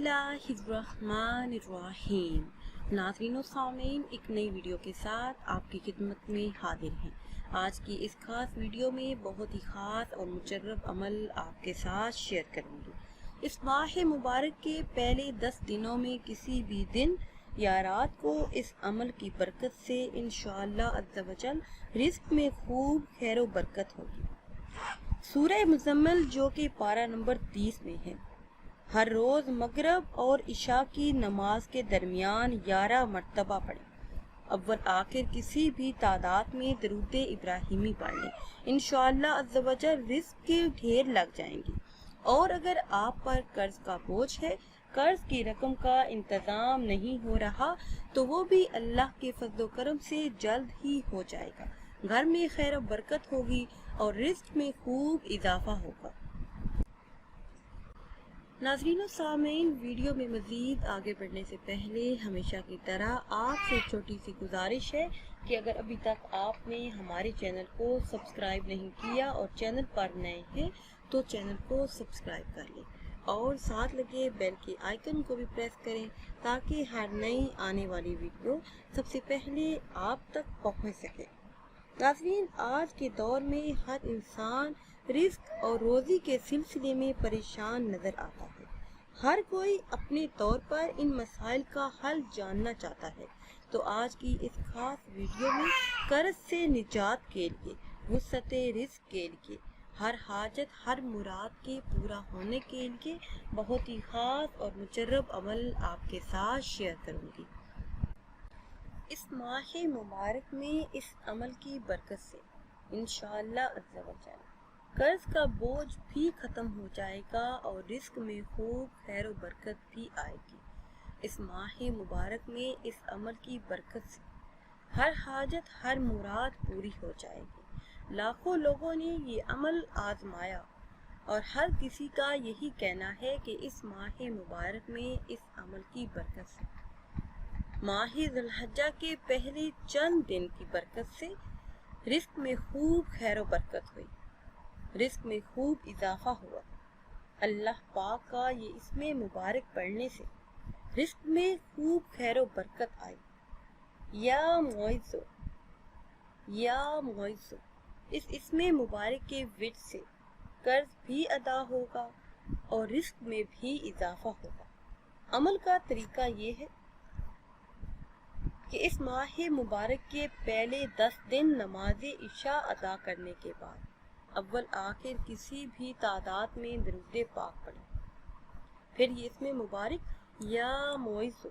बिस्मिल्लाहिर्रहमानिर्रहीम। नाज़रीन व सामीन, एक नई वीडियो के साथ आपकी खिदमत में हाजिर हैं। आज की इस खास वीडियो में बहुत ही ख़ास और मुजर्रब अमल आपके साथ शेयर करूँगी। इस माह मुबारक के पहले 10 दिनों में किसी भी दिन या रात को इस अमल की बरकत से इंशाअल्लाह अज़्ज़ा वजल रिज़्क़ में खूब खैर व बरकत होगी। सूरह मुज़म्मिल जो कि पारा नंबर 30 में है, हर रोज़ मगरिब और इशा की नमाज के दरमियान 11 मरतबा पढ़ें। अव्वल आखिर किसी भी तादाद में दरूद इब्राहिमी पढ़ लें, इंशाअल्लाह अज़्ज़ा वजल रिज़्क़ के ढेर लग जाएंगी। और अगर आप पर कर्ज का बोझ है, कर्ज की रकम का इंतज़ाम नहीं हो रहा, तो वो भी अल्लाह के फज़्ल व करम से जल्द ही हो जाएगा। घर में खैर व बरकत होगी और रिज़्क़ में खूब इजाफा होगा। नाज़रीन व सामीन, वीडियो में मज़ीद आगे बढ़ने से पहले हमेशा की तरह आपसे छोटी सी गुजारिश है कि अगर अभी तक आपने हमारे चैनल को सब्सक्राइब नहीं किया और चैनल पर नए हैं तो चैनल को सब्सक्राइब कर लें और साथ लगे बेल के आइकन को भी प्रेस करें ताकि हर नई आने वाली वीडियो सबसे पहले आप तक पहुंच सके। नाज़रीन, आज के दौर में हर इंसान रिज़्क़ और रोज़ी के सिलसिले में परेशान नज़र आता है। हर कोई अपने तौर पर इन मसाइल का हल जानना चाहता है। तो आज की इस खास वीडियो में कर्ज से निजात के लिए, वुसअत रिज़्क़ के लिए, हर हाजत हर मुराद के पूरा होने के लिए बहुत ही ख़ास और मुजर्रब अमल आपके साथ शेयर करूँगी। इस माह मुबारक में इस अमल की बरकत से इंशाअल्लाह अज़्ज़ा वजल कर्ज का बोझ भी ख़त्म हो जाएगा और रिज़्क़ में खूब खैर व बरकत भी आएगी। इस माह मुबारक में इस अमल की बरकत से हर हाजत हर मुराद पूरी हो जाएगी। लाखों लोगों ने ये अमल आजमाया और हर किसी का यही कहना है कि इस माह मुबारक में इस अमल की बरकत से माह ज़ुल्हिज्जा के पहले चंद दिन की बरकत से रिज़्क़ में खूब खैर व बरकत हुई, रिज़्क़ में खूब इजाफा हुआ। अल्लाह पाक का ये इसमें मुबारक पढ़ने से रिज़्क़ में खूब खैर व बरकत आई। या मुइज़्ज़ो, इस इसमें मुबारक के विजह से कर्ज भी अदा होगा और रिज़्क़ में भी इजाफा होगा। अमल का तरीका ये है कि इस माह मुबारक के पहले 10 दिन नमाज इशा अदा करने के बाद अव्वल आखिर किसी भी तादाद में दरूद पाक पढ़ें। फिर ये इसमें मुबारक या मुइज़्ज़ो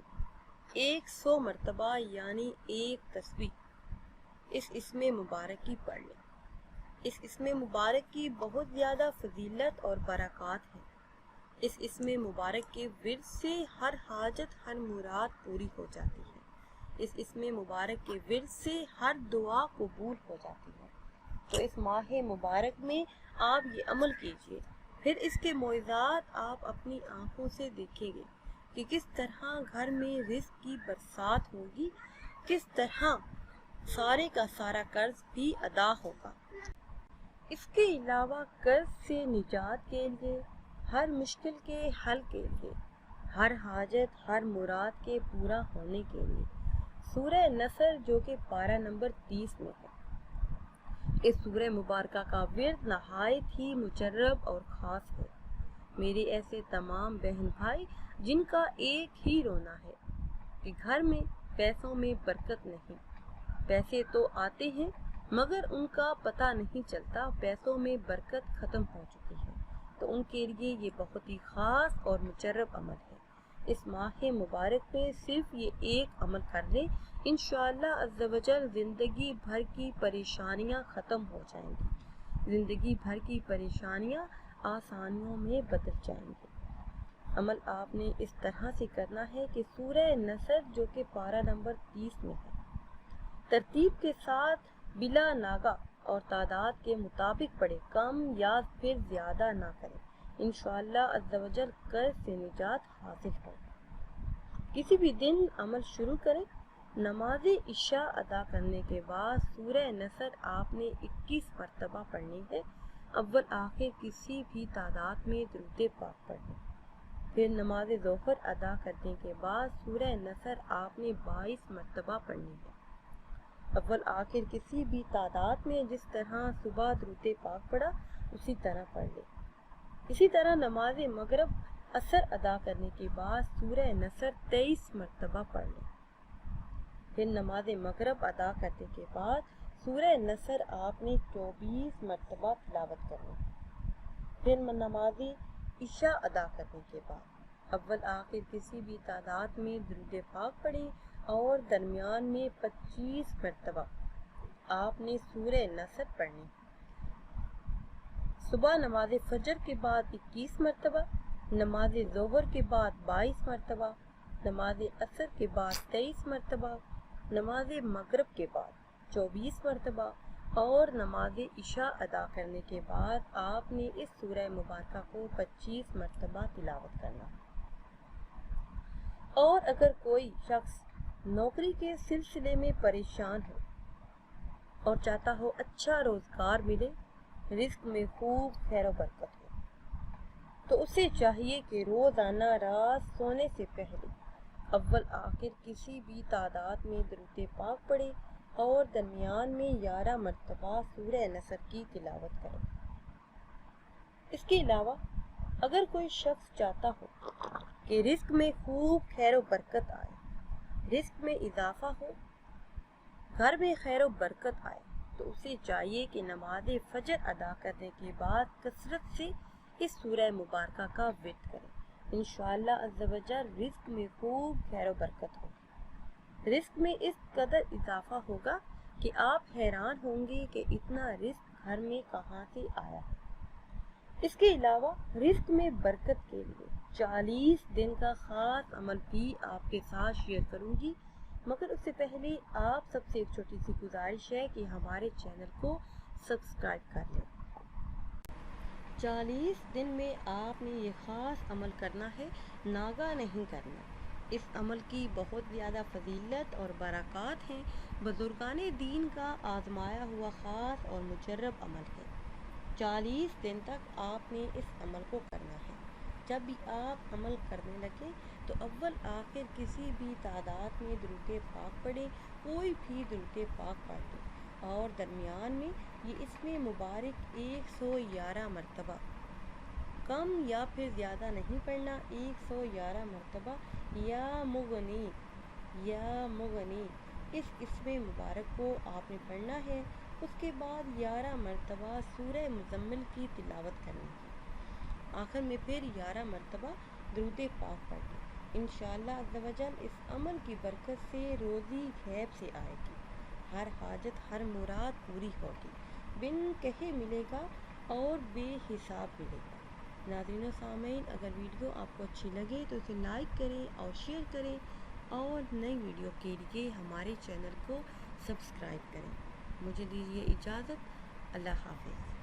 100 मरतबा यानी एक तस्बीह इस इसमें मुबारक की पढ़ लें। इस इसमें मुबारक की बहुत ज़्यादा फजीलत और बरक़ात है। इस इसमें मुबारक के विर्द से हर हाजत हर मुराद पूरी हो जाती है। इस इसमें मुबारक के विर्द से हर दुआ कबूल हो जाती है। तो इस माह मुबारक में आप ये अमल कीजिए, फिर इसके मोइज़ात आप अपनी आँखों से देखेंगे कि किस तरह घर में रिज़्क़ की बरसात होगी, किस तरह सारे का सारा कर्ज भी अदा होगा। इसके अलावा कर्ज से निजात के लिए, हर मुश्किल के हल के लिए, हर हाजत हर मुराद के पूरा होने के लिए सूरह नसर जो कि पारा नंबर 30 में है, इस सूरह मुबारका का विर्द नहायत ही मुजर्रब और ख़ास है। मेरे ऐसे तमाम बहन भाई जिनका एक ही रोना है कि घर में पैसों में बरकत नहीं, पैसे तो आते हैं मगर उनका पता नहीं चलता, पैसों में बरकत ख़त्म हो चुकी है, तो उनके लिए ये बहुत ही ख़ास और मुजर्रब अमल है। इस माह मुबारक में सिर्फ ये एक अमल कर लें, इंशाअल्लाह अज़्ज़ा वजल ज़िंदगी भर की परेशानियां ख़त्म हो जाएंगी, ज़िंदगी भर की परेशानियां आसानियों में बदल जाएंगी। अमल आपने इस तरह से करना है कि सूरह नसर जो कि पारा नंबर 30 में है, तरतीब के साथ बिला नागा और तादाद के मुताबिक पढ़े, कम या फिर ज़्यादा ना करें। इंशाअल्लाह अज़्ज़ा वजल कर्ज से निजात हासिल हो। किसी भी दिन अमल शुरू करें। नमाज इशा अदा करने के बाद सूरह नसर आपने 21 मरतबा पढ़नी है। अव्वल आखिर किसी भी तादाद में दरूद पाक पढ़ें। پھر نماز ظہر ادا کرنے کے بعد سورہ نصر آپ نے 22 مرتبہ پڑھنی ہے، اول آخر کسی بھی تعداد میں، جس طرح صبح درود پاک پڑھا اسی طرح پڑھ لے۔ اسی طرح نماز مغرب عصر ادا کرنے کے بعد سورہ نصر 23 مرتبہ پڑھ لے۔ پھر نماز مغرب ادا کرنے کے بعد سورہ نصر آپ نے 24 مرتبہ تلاوت کرنی۔ پھر نماز عشاء ادا کرنے کے بعد اول آخر کسی بھی تعداد میں درود پاک پڑھیں اور درمیان میں 25 مرتبہ آپ نے سورہ نصر پڑھنی۔ صبح نماز فجر کے بعد 21 مرتبہ، نماز ظہر کے بعد 22 مرتبہ، نماز عصر کے بعد 23 مرتبہ، نماز مغرب کے بعد 24 مرتبہ اور نماز عشاء ادا کرنے کے بعد آپ نے اس سورہ مبارکہ کو 25 مرتبہ تلاوت کرنا۔ اور اگر کوئی شخص نوکری کے سلسلے میں پریشان ہو اور چاہتا ہو اچھا روزگار ملے، رزق میں خوب خیر و برکت ہو، تو اسے چاہیے کہ روزانہ رات سونے سے پہلے اول آخر کسی بھی تعداد میں درود پاک پڑھے اور درمیان میں 11 مرتبہ سورہ نصر کی تلاوت کرے۔ اس کے علاوہ اگر کوئی شخص چاہتا ہو کہ رزق میں خوب خیر و برکت آئے، رزق میں اضافہ ہو، گھر میں خیر و برکت آئے، تو اسے چاہیے کہ نماز فجر ادا کرنے کے بعد کثرت سے اس سورہ مبارکہ کا ورد کرے۔ انشاءاللہ عز و جل رزق میں خوب خیر و برکت ہوگی۔ رزق میں اس قدر اضافہ ہوگا کہ آپ حیران ہوں گے کہ اتنا رزق گھر میں کہاں سے آیا ہے۔ اس کے علاوہ رزق میں برکت کے لیے 40 دن کا خاص عمل بھی آپ کے ساتھ شیئر کروں گی، مگر اس سے پہلے آپ سب سے ایک چھوٹی سی گزارش ہے کہ ہمارے چینل کو سبسکرائب کر لیں۔ 40 دن میں آپ نے یہ خاص عمل کرنا ہے، ناگا نہیں کرنا۔ اس عمل کی بہت زیادہ فضیلت اور برکات ہیں، بزرگان دین کا آزمایا ہوا خاص اور مجرب عمل ہے۔ 40 دن تک آپ نے اس عمل کو کرنا ہے۔ جب بھی آپ عمل کرنے لگے تو اول آخر کسی بھی تعداد میں درود پاک پڑھیں، کوئی بھی درود پاک پڑھ لیں، اور درمیان میں یہ اسم مبارک 111 مرتبہ، کم یا پھر زیادہ نہیں پڑھنا، 111 مرتبہ یا مغنی یا مغنی اس اسم مبارک کو آپ نے پڑھنا ہے۔ اس کے بعد 11 مرتبہ سورہ مزمل کی تلاوت کرنی ہے، آخر میں پھر 11 مرتبہ درود پاک پڑھ لیں۔ انشاءاللہ عز و جل اس عمل کی برکت سے روزی غیب سے آئے گی، ہر حاجت ہر مراد پوری ہوگی، بن کہے ملے گا اور بے حساب ملے گا۔ ناظرین و سامعین، اگر ویڈیو آپ کو اچھی لگے تو اسے لائک کریں اور شیئر کریں، اور نئی ویڈیو کے لیے ہمارے چینل کو سبسکرائب کریں۔ مجھے دیجیے اجازت، اللہ حافظ۔